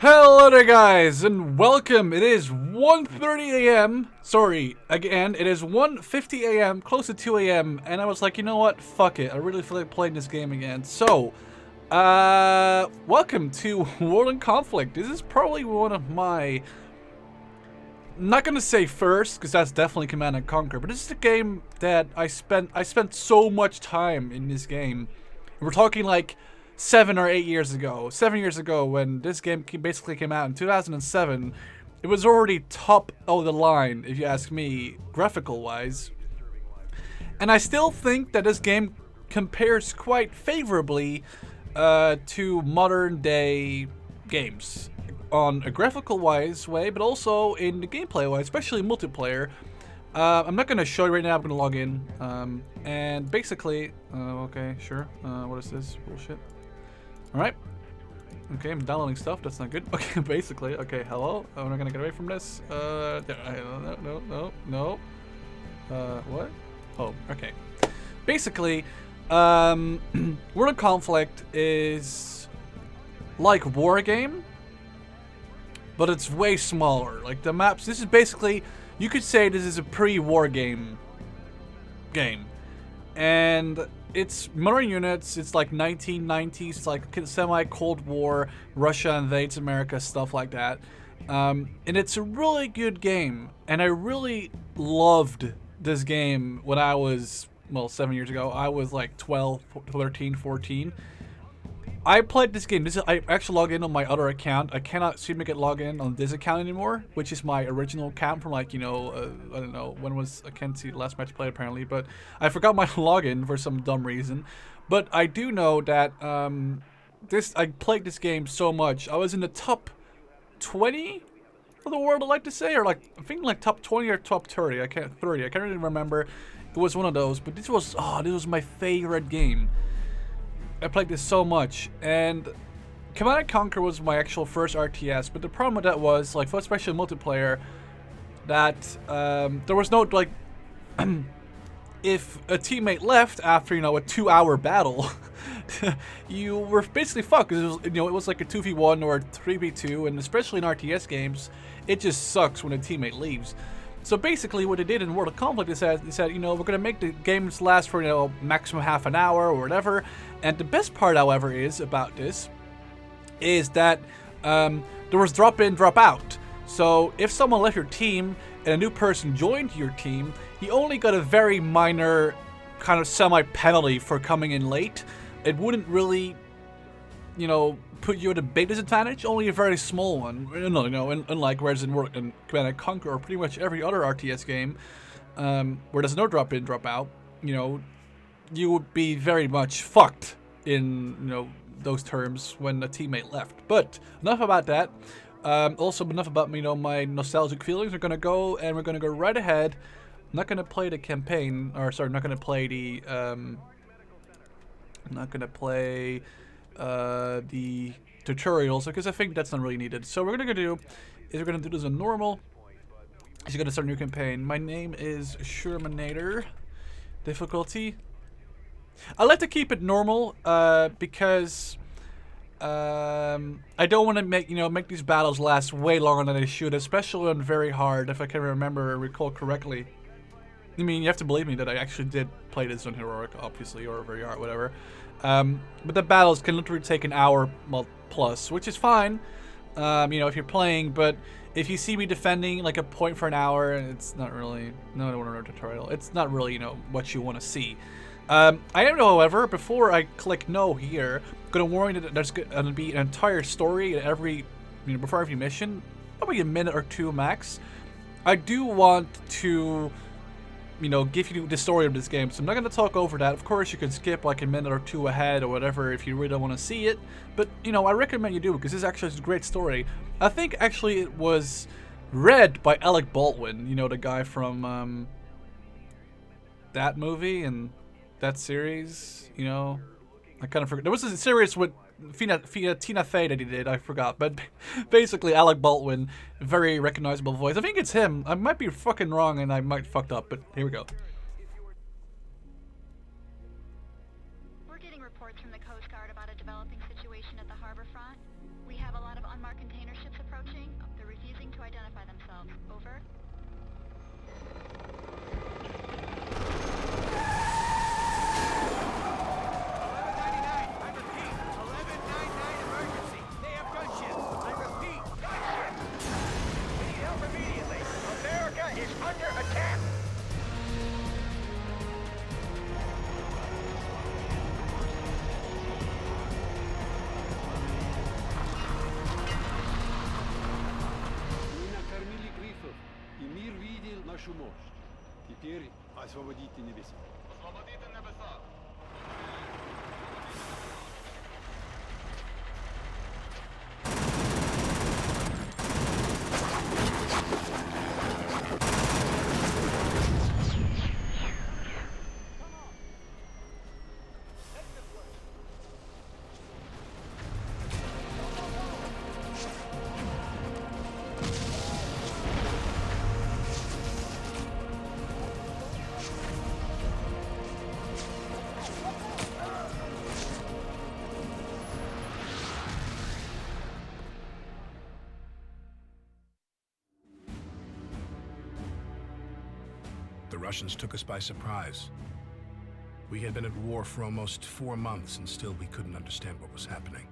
Hello there guys and welcome. It is 1:30 a.m. Sorry, again, it is 1:50 a.m. close to 2 a.m. and I was like, you know what? Fuck it. I really feel like playing this game again. So, welcome to World in Conflict. This is probably one of my, I'm not gonna say first, because that's definitely Command and Conquer, but this is a game that I spent so much time in this game. We're talking like 7 or 8 years ago. 7 years ago, when this game basically came out in 2007, it was already top of the line, if you ask me, graphical wise. And I still think that this game compares quite favorably to modern day games on a graphical wise way, but also in the gameplay wise, especially multiplayer. I'm not gonna show you right now. I'm gonna log in, and basically, okay, sure. What is this bullshit? All right. Okay, I'm downloading stuff. That's not good. Okay, basically, okay. Hello. I'm not gonna get away from this. No. What? Oh, okay. Basically, World of Conflict is like War Game, but it's way smaller. Like the maps. This is basically, you could say this is a pre-war game. And it's modern units. It's like 1990s. It's like semi-Cold War. Russia invades America, stuff like that. And it's a really good game. And I really loved this game when I was, well, 7 years ago. I was like 12, 13, 14. I played this game. I actually logged in on my other account. I cannot seem to get logged in on this account anymore, which is my original account from like, I don't know, I can't see the last match played apparently, but I forgot my login for some dumb reason. But I do know that I played this game so much. I was in the top 20 of the world, I like to say, or like, I think like top 20 or top 30. I can't really remember. It was one of those, but this was my favorite game. I played this so much, and Command & Conquer was my actual first RTS, but the problem with that was, like, for especially multiplayer, that there was no, like, if a teammate left after, a 2-hour battle, you were basically fucked, because it was like a 2v1 or a 3v2, and especially in RTS games, it just sucks when a teammate leaves. So basically what they did in World of Conflict is that they said, we're going to make the games last for, maximum half an hour or whatever. And the best part, however, is that there was drop in, drop out. So if someone left your team and a new person joined your team, he only got a very minor kind of semi-penalty for coming in late. It wouldn't really, put you at a big disadvantage, only a very small one. Unlike whereas in Command & Conquer or pretty much every other RTS game, where there's no drop in, drop out, you would be very much fucked in, those terms when a teammate left. But enough about that. Also enough about, my nostalgic feelings. We're gonna go right ahead. I'm not gonna play the campaign, or sorry, I'm not gonna play the, the tutorials, because I think that's not really needed. So what we're gonna do is we're gonna do this on normal. He's gonna start a new campaign. My name is Shermanator. Difficulty, I like to keep it normal, because I don't want to make these battles last way longer than they should, especially on very hard, if I can recall correctly. I mean, you have to believe me that I actually did play this on heroic, obviously, or very hard, whatever. But the battles can literally take an hour plus, which is fine, if you're playing. But if you see me defending like a point for an hour, it's not really, no, I don't want to tutorial. It's not really, what you want to see. I am, however, before I click no here, gonna warn you that there's gonna be an entire story at every, before every mission, probably a minute or two max. I do want to, give you the story of this game, so I'm not gonna talk over that. Of course, you can skip like a minute or two ahead or whatever if you really don't want to see it, but I recommend you do, because this actually is a great story. I think actually it was read by Alec Baldwin, the guy from that movie and that series, I kind of forgot. There was a series with Tina Fey that he did, I forgot. But basically, Alec Baldwin, very recognizable voice. I think it's him. I might be fucking wrong and I might fucked up, but here we go. We're getting reports from the Coast Guard about a developing situation at the harbor front. We have a lot of unmarked container вашу мощь. Теперь освободите небеса. Освободите небеса. The Russians took us by surprise. We had been at war for almost 4 months, and still we couldn't understand what was happening.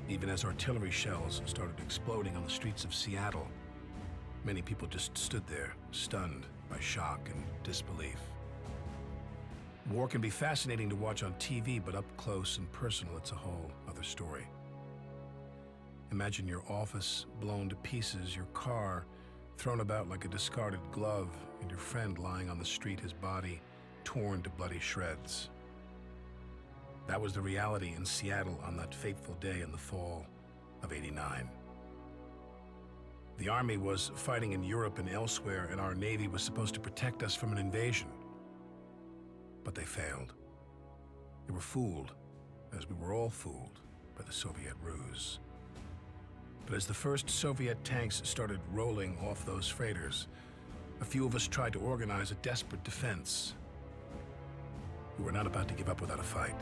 Even as artillery shells started exploding on the streets of Seattle, many people just stood there, stunned by shock and disbelief. War can be fascinating to watch on TV, but up close and personal, it's a whole other story. Imagine your office blown to pieces, your car thrown about like a discarded glove, and your friend lying on the street, his body torn to bloody shreds. That was the reality in Seattle on that fateful day in the fall of '89. The Army was fighting in Europe and elsewhere, and our Navy was supposed to protect us from an invasion. But they failed. They were fooled, as we were all fooled, by the Soviet ruse. But as the first Soviet tanks started rolling off those freighters, a few of us tried to organize a desperate defense. We were not about to give up without a fight.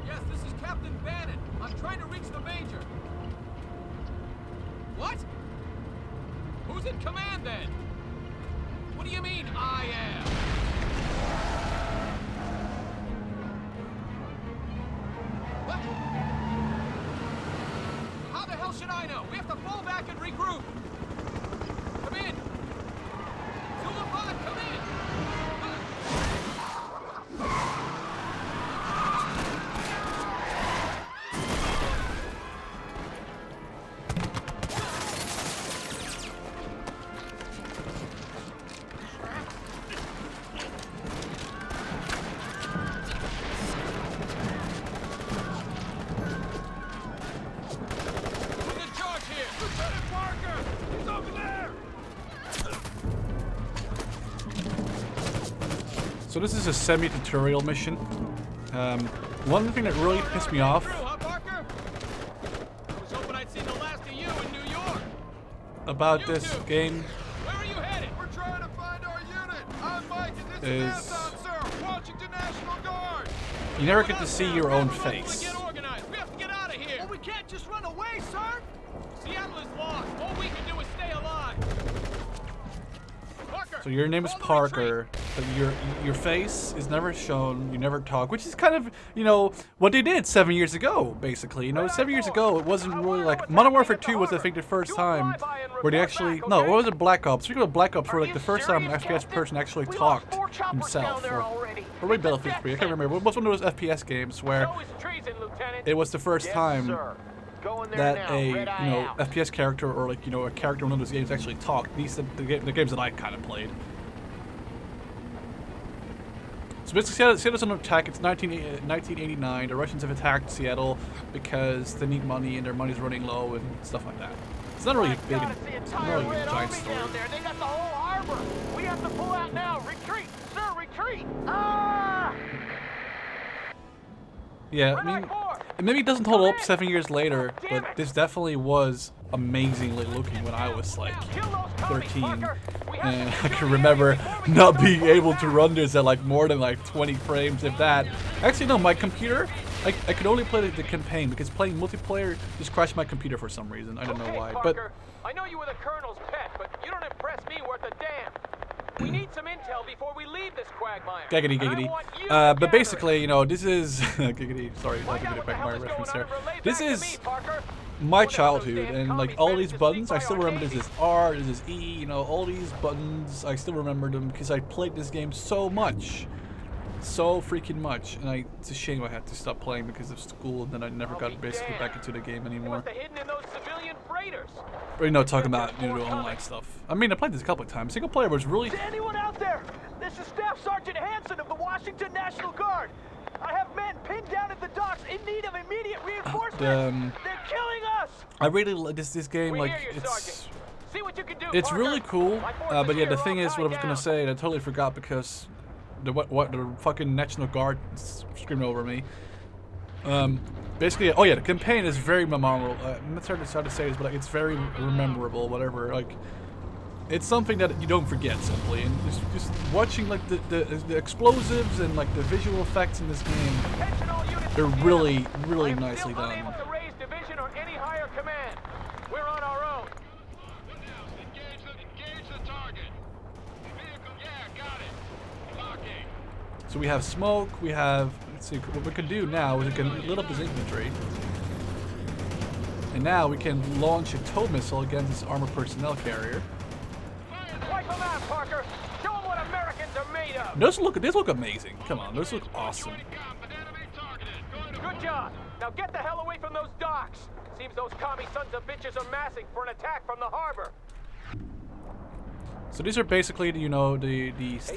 Yes, this is Captain Bannon. I'm trying to reach the Major. What? Who's in command then? What do you mean, I am? What? How the hell should I know? We have to fall back and regroup. Come in. Zulafan, come in. So this is a semi-tutorial mission. One thing that really pissed me off about this game Where are you headed? We're trying to find our unit. I'm Mike, and this is sir. Washington National Guard. you never get to see your own face. Get organized. We have to get out of here. Well, we can't just run away, sir. Seattle is lost. All we can do is stay alive. Parker, So your name is call the Parker, but your face is never shown, you never talk, which is kind of, you know, what they did 7 years ago, basically. You know, 7 years ago, it wasn't really like, Modern Warfare 2 was, I think, the first time where they actually, no, it wasn't Black Ops. Speaking of Black Ops, were like the first time an FPS person actually talked himself. Or maybe Battlefield 3, I can't remember. It was one of those FPS games where it was the first time that a, you know, FPS character or like, you know, a character in one of those games actually talked. These are the games that I kind of played. So basically, Seattle's under attack. It's 1989. The Russians have attacked Seattle because they need money and their money's running low and stuff like that. It's not really big. It's not really a giant story. They got the whole harbor. We have to pull out now. Retreat, sir, retreat. Ah! Yeah, I mean, maybe it doesn't hold up 7 years later, but this definitely was amazingly looking when I was like 13, and I can remember not being able to run this at like more than like 20 frames, if that. Actually, no, my computer, I could only play the campaign because playing multiplayer just crashed my computer for some reason. I don't know why, but I know you were the Colonel's pet, but you don't impress me worth a damn. We need some intel before we leave this quagmire. Giggity, giggity. But basically, you know, this is giggity. Sorry, I have to get back my reference there. This is my childhood, and like all these buttons, I still remember. This is R, this is E. You know, all these buttons, I still remember them because I played this game so much. so freaking much, and it's a shame I had to stop playing because of school, and then I never I'll got be basically damned. back into the game They anymore. must have hidden in those civilian freighters. Or, you know, talking about, you know, online stuff. I mean, I played this a couple of times. Single player was really... Is anyone out there? This is Staff Sergeant Hanson of the Washington National Guard. I have men pinned down at the docks in need of immediate reinforcements. They're killing us. I really like this game. We Like, hear you, Sergeant. See what you can do, it's Parker. really cool. My forces But yeah, here the are thing all is, what I was tied gonna down. say, and I totally forgot because the fucking National Guard screamed over me. Basically, oh yeah, the campaign is very memorable. I'm not sorry to say this, but like, it's very memorable. Whatever, like, it's something that you don't forget simply. And just watching like the explosives and like the visual effects in this game, Attention all units they're together. really I am nicely still done. unable to raise division or any higher command. We're on our own. Engage the target. Vehicle, yeah, got it. Locking. So we have smoke. We have. Let's see what we can do now is we can lit up his infantry. And now we can launch a tow missile against this armored personnel carrier. Wipe them out, Parker. Show them what Americans are made of. These look amazing. Come on, those look awesome. Good job. Now get the hell away from those docks. Seems those commie sons of bitches are massing for an attack from the harbor. So these are basically, you know, the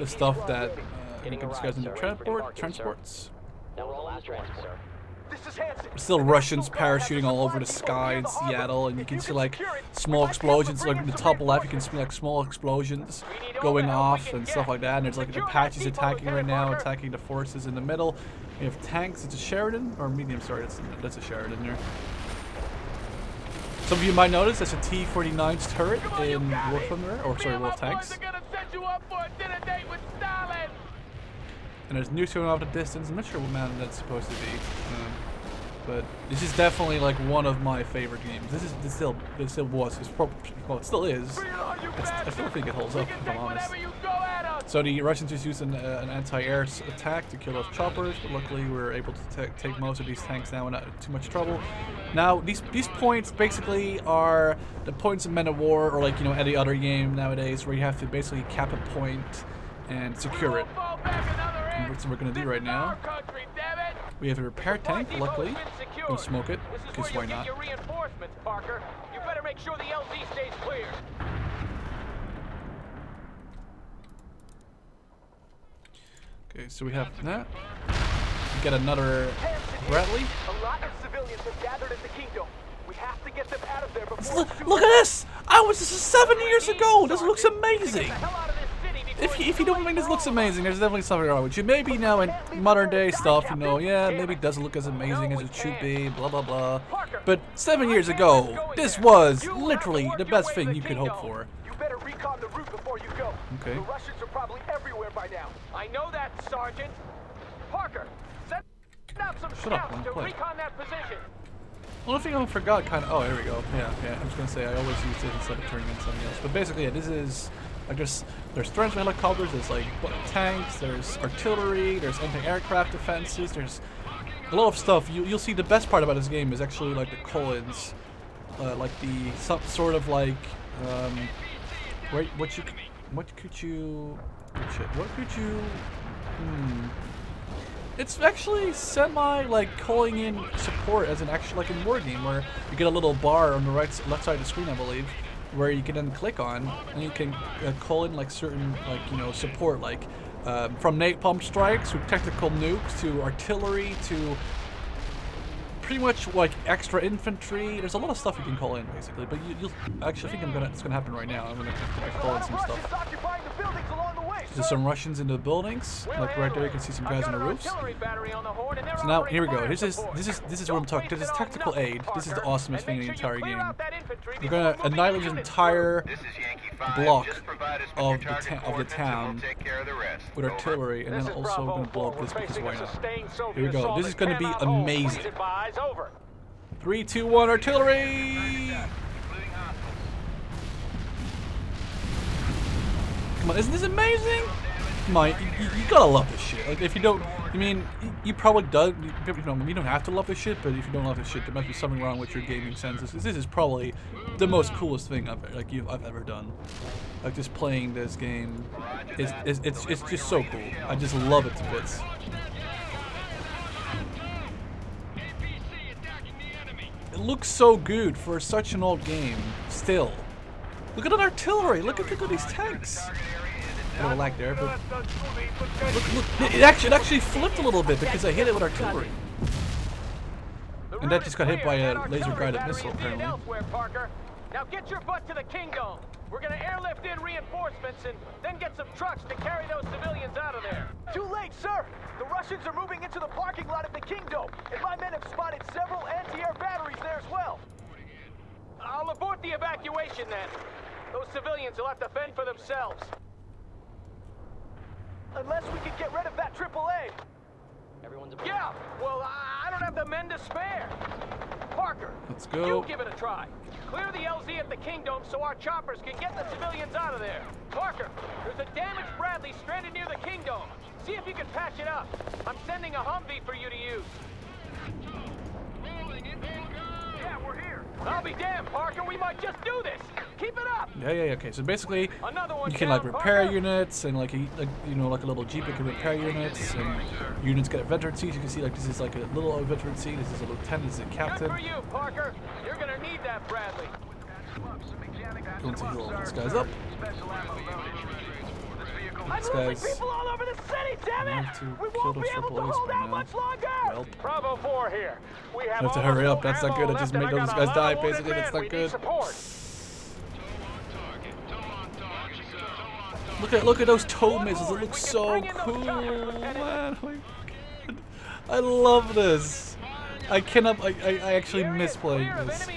stuff that you can disguise into transports. That was the last transport. This is Hanson. There's still Russians parachuting all over the sky in Seattle, and you can see like small explosions. Like in the top left, you can see like small explosions going off and stuff like that. And there's like Apaches attacking right now, attacking the forces in the middle. We have tanks. It's a Sheridan or medium. Sorry, that's a Sheridan there. Some of you might notice there's a T-49's turret in Wolf Thunder, or sorry, Wolf Tanks. And there's nukes going off the distance. I'm not sure what man that's supposed to be, but this is definitely like one of my favorite games. It still was. Well, it still is. I still think it holds up, if I'm honest. So the Russians just used an anti-air attack to kill those choppers, but luckily we were able to take most of these tanks now without too much trouble. Now these points basically are the points of Men of War, or like, you know, any other game nowadays, where you have to basically cap a point and secure it. And that's what we're gonna do right now. We have a repair tank, luckily. We'll smoke it, because why not? You better make sure the LZ stays clear. Okay, so we have that. We get another Bradley. A lot of civilians have gathered at the Kingdome. We have to get them out of there before. Look at this! This is 7 years ago! This looks amazing! If you don't think this looks amazing, there's definitely something wrong with you. Maybe now in modern day stuff, you know, yeah, maybe it doesn't look as amazing as it should be, blah blah blah. But 7 years ago, this was literally the best thing you could hope for. You better recon the route before you go. Okay. The Russians are probably everywhere by now. I know that, Sergeant. Parker, send out some Shut up, scouts I'm to playing. recon that position. One thing I forgot kind of, oh, here we go. Yeah, I was gonna say, I always use it instead of turning in something else. But basically, yeah, this is, there's Threats helicopters, there's like tanks, there's artillery, there's anti-aircraft defenses, there's a lot of stuff. You'll see the best part about this game is actually like the colons, like the sort of like, what could you, it's actually semi like calling in support as an actual like in war game, where you get a little bar on the left side of the screen, I believe, where you can then click on and you can call in like certain, like, you know, support, like from napalm strikes to tactical nukes to artillery to pretty much like extra infantry. There's a lot of stuff you can call in basically, but you'll actually think it's gonna happen right now. I'm gonna call in some stuff. Occupying the buildings along the way. There's some Russians in the buildings, like right there. You can see some guys on the roofs. So now here we go. This is what I'm talking. This is tactical aid. This is the awesomest thing in the entire game. We're gonna annihilate the entire block of the town with artillery, and then also we're gonna blow up this because why not? Here we go. This is gonna be amazing. 3, 2, 1, artillery! Come on, isn't this amazing? Come on, you gotta love this shit. Like, if you don't, I mean, you probably do. You don't have to love this shit, but if you don't love this shit, there must be something wrong with your gaming senses. This is probably the most coolest thing I've ever done. Like, just playing this game, it's just so cool. I just love it to bits. It looks so good for such an old game. Still, look at an artillery. Look at these tanks. A little lag there, but look, it actually flipped a little bit because I hit it with artillery. And that just got hit by a laser-guided missile, apparently. Now get your butt to the Kingdome. We're gonna airlift in reinforcements and then get some trucks to carry those civilians out of there. Too late, sir. The Russians are moving into the parking lot of the Kingdome, and my men have spotted several anti-air batteries there as well. I'll abort the evacuation then. Those civilians will have to fend for themselves. Unless we can get rid of that AAA. Yeah, well, I don't have the men to spare. Parker, let's go. You give it a try. Clear the LZ at the Kingdome so our choppers can get the civilians out of there. Parker, there's a damaged Bradley stranded near the Kingdome. See if you can patch it up. I'm sending a Humvee for you to use. Yeah, we're here. I'll be damned, Parker. We might just do this. Keep it up. Yeah. Okay. So basically, you can like repair units, and like you know, like a little jeep, it can repair units, and units get veteran seats. You can see like this is like a little veteran seat. This is a lieutenant. This is a captain. Good for you, Parker. You're gonna need that, Bradley. Going to heal these guys up. I'm losing people all over the city, damn it! We won't be able to hold out much longer! Well, Bravo 4 here. We have to hurry up. That's not good. I just made those guys die. Basically, that's not good. Look at those tow missiles. It looks so cool, man. Oh my God. I love this. I cannot. I actually miss playing this.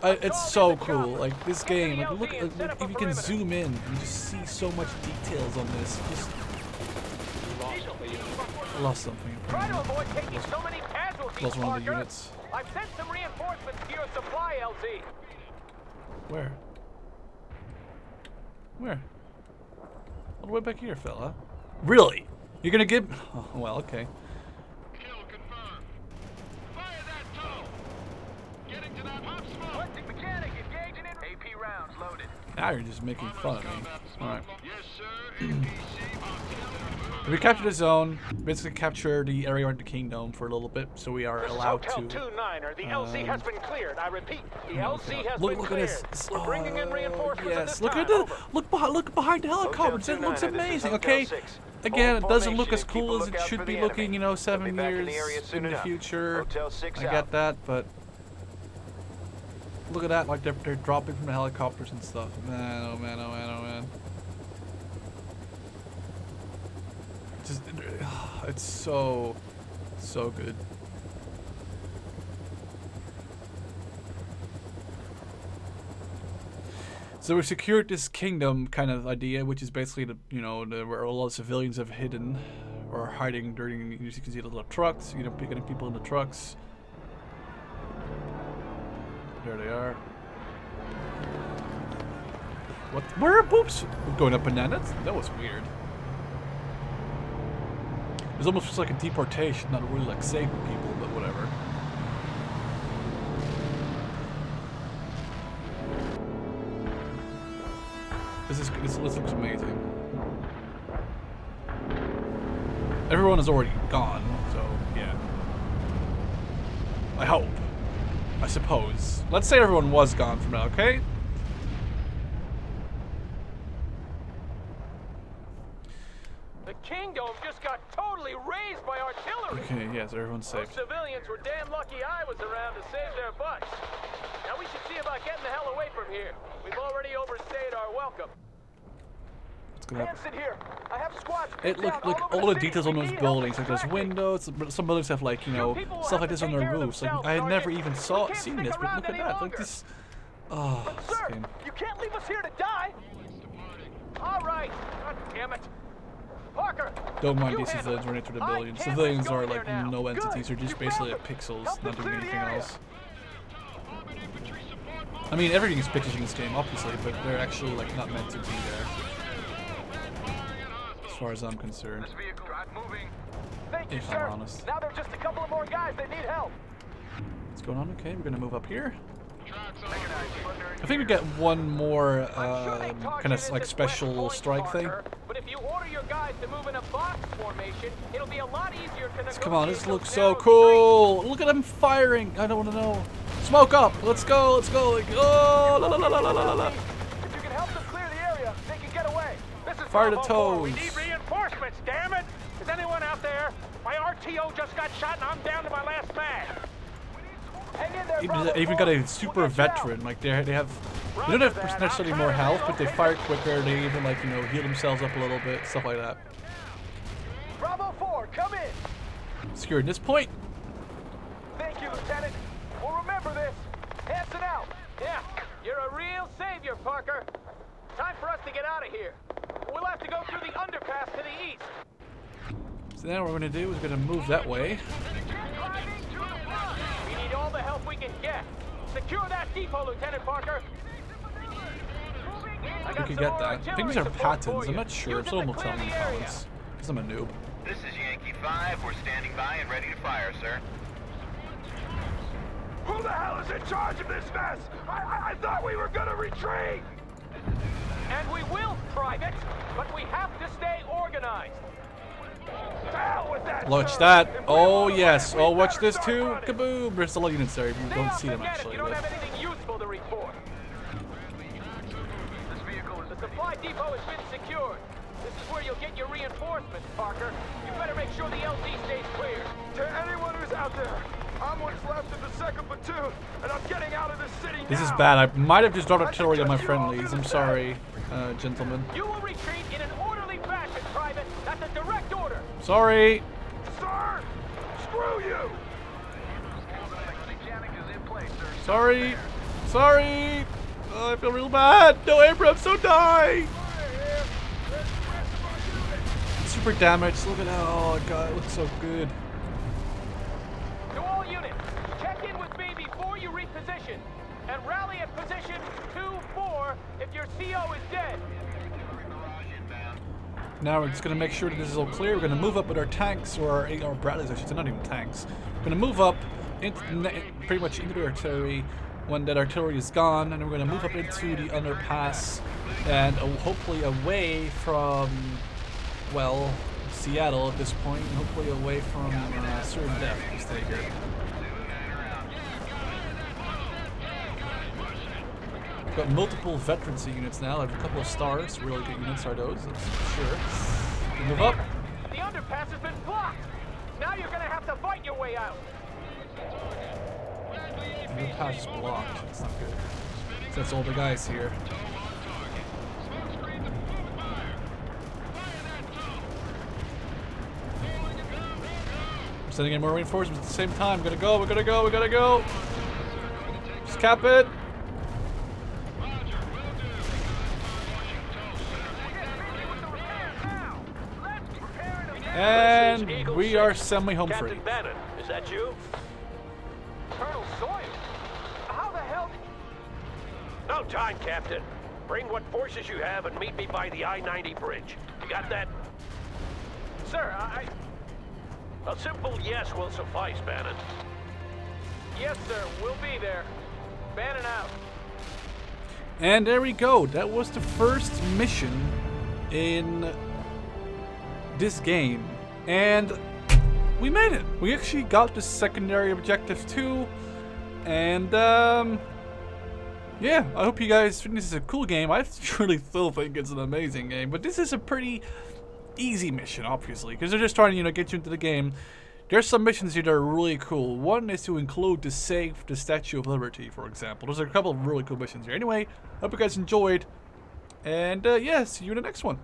It's so cool. Like this game. Like look, if you can zoom in and just see so much details on this. Just lost something. Try to avoid taking so many casualties, Lost one of the units. I've sent some reinforcements to your supply, LZ. Where? Where? All the way back here, fella. Really? You're gonna give? Oh, well, okay. Kill confirmed. Fire that tow. Getting to that hot smoke. Electric mechanic engaging in AP rounds loaded. Now you're just making fun of me. All right. Yes, sir. APC. We captured the zone. Basically, capture the area around the Kingdome for a little bit, so we are allowed to. Hotel 2-9er. The LZ has been cleared. I repeat, the LZ has look been at cleared. this. We're bringing in reinforcements. Yes. Look at the look behind the helicopters. It looks amazing. Okay. Again, it doesn't look as cool as it should be looking. You know, 7 years in the future. I get that, but look at that. Like they're dropping from the helicopters and stuff. Man, oh man, oh man, oh man. Just, it's so good. So we've secured this kingdom kind of idea, which is basically where a lot of civilians have hidden or are hiding during. You can see the little trucks. You know, picking people in the trucks. There they are. What? Where are boobs going up bananas? That was weird. It's almost just like a deportation, not really like saving people, but whatever. This looks amazing. Everyone is already gone, so yeah. I hope. I suppose. Let's say everyone was gone from now, okay? The Kingdome just got totally razed by artillery. Okay, yes, everyone's safe. Those civilians were damn lucky I was around to save their butts. Now we should see about getting the hell away from here. We've already overstayed our welcome. What's gonna happen? Hanson here. I have squads. Look, all the details on those buildings. Like there's windows. Some buildings have like stuff like this on their roofs. Like I had never even seen this, but look at that. Like this. Oh, But this sir, game. you can't leave us here to die. All right. God damn it. Parker. Don't mind these civilians running through the building. Civilians are like no entities. They're just basically like pixels, not doing anything else. I mean, everything is pixels in this game, obviously, but they're actually like not meant to be there. Let's far as I'm concerned. This vehicle moving. Thank you, If sir. I'm honest. Now there's just a couple of more guys that need help. What's going on? Okay, we're gonna move up here. I think we get one more kind of like special strike thing. But if you order your guys to move in a box formation, it'll be a lot easier to Come on, this negotiate looks those so narrow cool. Look at them firing. I don't want to know. Smoke up. Let's go. Let's go. Like, oh, la la la la la la la. streets. If you can help them clear the area, they can get away. This is Fire the Bravo 4. We toes. need reinforcements, damn it! Is anyone out there? My RTO just got shot and I'm down to my last man. Hang in there, Bravo They even 4. got a We'll super get you out. veteran. Like they have, they don't have necessarily more health, but they fire quicker. They even like heal themselves up a little bit, stuff like that. Bravo 4, come in. Secured this point. Thank you, Lieutenant. We'll remember this. Hanson out. Yeah, you're a real savior, Parker. Time for us to get out of here. We'll have to go through the underpass to the east. So now what we're gonna do is we're gonna move that way. We need all the help we can get. Secure that depot, Lieutenant Parker. We could get that. I think these are patents. I'm not sure. If someone will tell me in the comments. Because I'm a noob. This is Yankee 5. We're standing by and ready to fire, sir. Who the hell is in charge of this mess? I thought we were gonna retreat! And we will, Private, but we have to stay organized. To hell with that, Watch sir. that. If we Oh run yes. away, Oh, we watch better this start too. running. Kaboom. There's a lot of units there. You Stay don't off see the them net if actually. you don't But have anything useful to report. The supply depot has been secured. This is where you'll get your reinforcements, Parker. You better make sure the LZ stays clear. To anyone who's out there, I'm what's left of the 2nd platoon, and I'm getting out of this city this now. is bad. I might have just dropped artillery on my friendlies. I'm sorry, gentlemen. You will retreat in an orderly fashion, Private. That's a direct order. Sorry. Sir, screw you! Sorry. Sorry. Oh, I feel real bad. No, Abrams, don't die. Super damage. Look at that. Oh god, it looks so good. To all units, check in with me before you reposition. And rally at position 2-4 if your CO is dead. Now we're just gonna make sure that this is all clear. We're gonna move up with our tanks, or our Bradleys, I should say, not even tanks. We're gonna move up into pretty much into the artillery when that artillery is gone, and then we're gonna move up into the underpass and hopefully away from, well, Seattle at this point, and hopefully away from certain death to stay here. We've got multiple veterancy units now. I have a couple of stars. Really good units are those, that's for sure. We move up. The underpass has been blocked. Now you're gonna have to fight your way out. The underpass is blocked. That's not good. So that's all the guys here. We're sending in more reinforcements at the same time. We're gonna go, we're gonna go, we gotta go. Just cap it. And we are semi-home free. Captain Bannon, is that you? Colonel Sawyer? How the hell? No time, Captain. Bring what forces you have and meet me by the I-90 bridge. You got that? Sir, A simple yes will suffice, Bannon. Yes, sir. We'll be there. Bannon out. And there we go. That was the first mission in this game. And we made it. We actually got the secondary objective too. And yeah, I hope you guys think this is a cool game. I truly still think it's an amazing game. But this is a pretty easy mission, obviously, because they're just trying to, get you into the game. There's some missions here that are really cool. One is to include to save the Statue of Liberty, for example. There's a couple of really cool missions here. Anyway, hope you guys enjoyed. And yeah, see you in the next one.